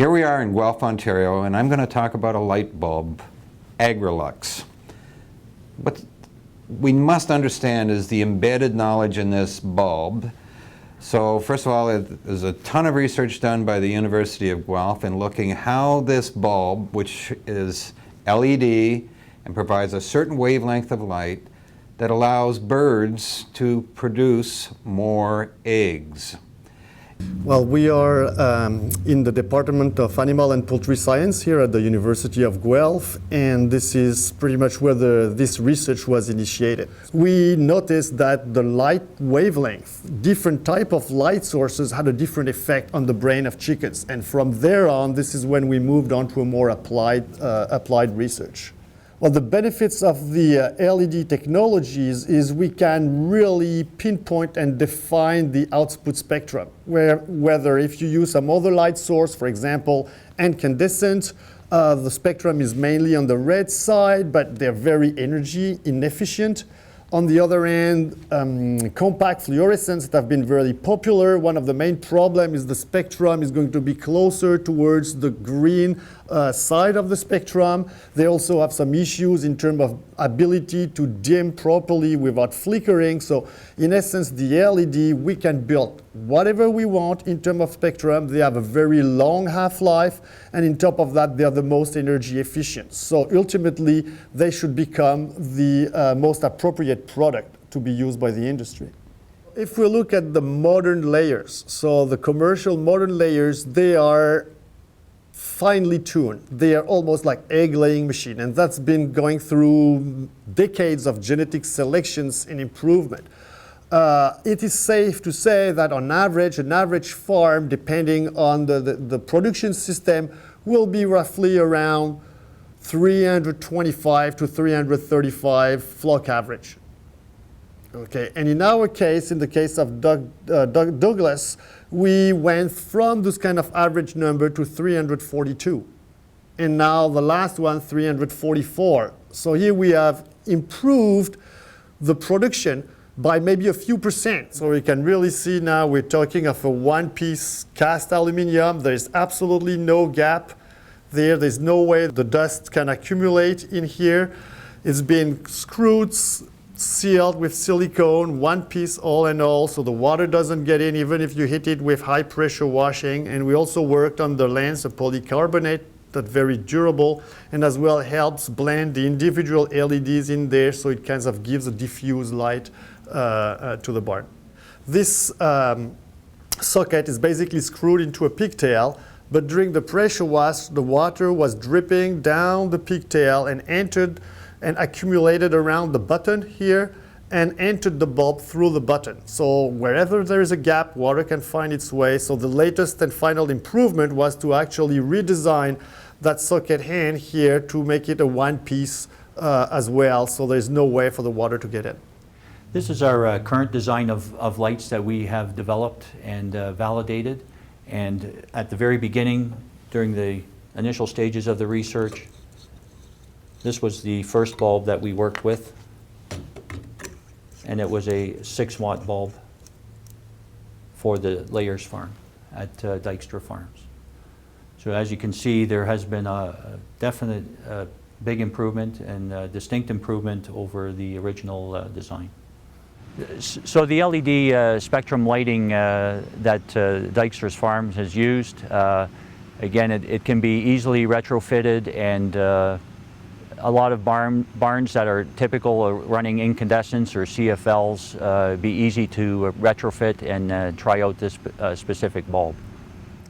Here we are in Guelph, Ontario, and I'm going to talk about a light bulb, AgriLux. What we must understand is the embedded knowledge in this bulb. So first of all, there's a ton of research done by the University of Guelph in looking how this bulb, which is LED and provides a certain wavelength of light, that allows birds to produce more eggs. Well, we are in the Department of Animal and Poultry Science here at the University of Guelph, and this is pretty much where this research was initiated. We noticed that the light wavelength, different type of light sources had a different effect on the brain of chickens, and from there on, this is when we moved on to a more applied research. Well, the benefits of the LED technologies is we can really pinpoint and define the output spectrum, whether if you use some other light source, for example, incandescent, the spectrum is mainly on the red side, but they're very energy inefficient. On the other hand, compact fluorescents that have been very popular. One of the main problems is the spectrum is going to be closer towards the green side of the spectrum. They also have some issues in terms of ability to dim properly without flickering. So in essence, the LED, we can build whatever we want in terms of spectrum. They have a very long half-life, and on top of that, they are the most energy efficient. So ultimately, they should become the most appropriate product to be used by the industry. If we look at the modern layers, so the commercial modern layers, they are finely tuned. They are almost like egg-laying machine, and that's been going through decades of genetic selections and improvement. It is safe to say that on average, an average farm, depending on the production system, will be roughly around 325 to 335 flock average. Okay, and in our case, in the case of Douglas, we went from this kind of average number to 342. And now the last one, 344. So here we have improved the production by maybe a few percent. So we can really see now we're talking of a one-piece cast aluminum. There's absolutely no gap there. There's no way the dust can accumulate in here. It's been screwed, sealed with silicone, one piece all in all, so the water doesn't get in even if you hit it with high pressure washing. And we also worked on the lens of polycarbonate that's very durable and as well helps blend the individual LEDs in there, so it kind of gives a diffuse light to the barn. This socket is basically screwed into a pigtail, but during the pressure wash, the water was dripping down the pigtail and entered and accumulated around the button here and entered the bulb through the button. So wherever there is a gap, water can find its way. So the latest and final improvement was to actually redesign that socket hand here to make it a one piece as well, so there's no way for the water to get in. This is our current design of lights that we have developed and validated. And at the very beginning, during the initial stages of the research, this was the first bulb that we worked with, and it was a 6-watt bulb for the layers farm at Dykstra Farms. So as you can see, there has been a definite big improvement and distinct improvement over the original design. So the LED spectrum lighting that Dykstra's Farms has used, again, it can be easily retrofitted, and a lot of barns that are typical running incandescents or CFLs be easy to retrofit and try out this specific bulb.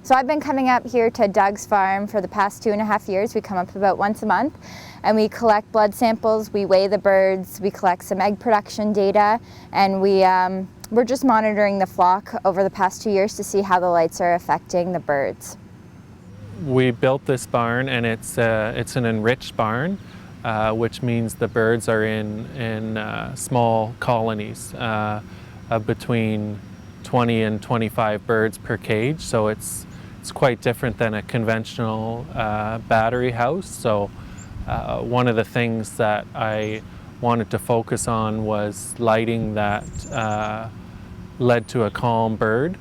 So I've been coming up here to Doug's farm for the past 2.5 years. We come up about once a month and we collect blood samples, we weigh the birds, we collect some egg production data, and we're just monitoring the flock over the past 2 years to see how the lights are affecting the birds. We built this barn, and it's an enriched barn, which means the birds are in small colonies between 20 and 25 birds per cage. So it's quite different than a conventional battery house. So one of the things that I wanted to focus on was lighting that led to a calm bird.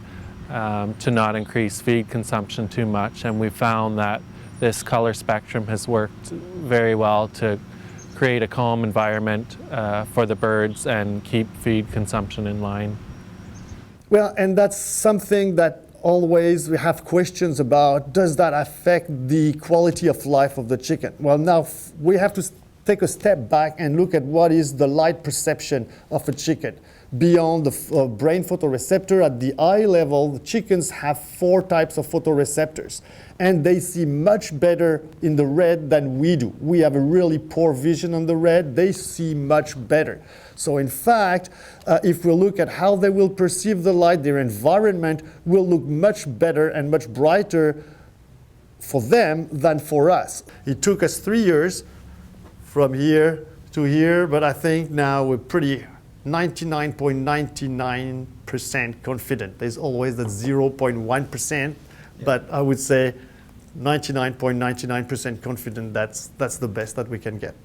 to not increase feed consumption too much, and we found that this color spectrum has worked very well to create a calm environment for the birds and keep feed consumption in line. Well, and that's something that always we have questions about. Does that affect the quality of life of the chicken? Well, now we have to take a step back and look at what is the light perception of a chicken. Beyond the brain photoreceptor, at the eye level, the chickens have 4 types of photoreceptors, and they see much better in the red than we do. We have a really poor vision on the red. They see much better. So in fact, if we look at how they will perceive the light, their environment will look much better and much brighter for them than for us. It took us 3 years from here to here, but I think now we're pretty 99.99% confident. There's always that 0.1%, but I would say 99.99% confident that's the best that we can get.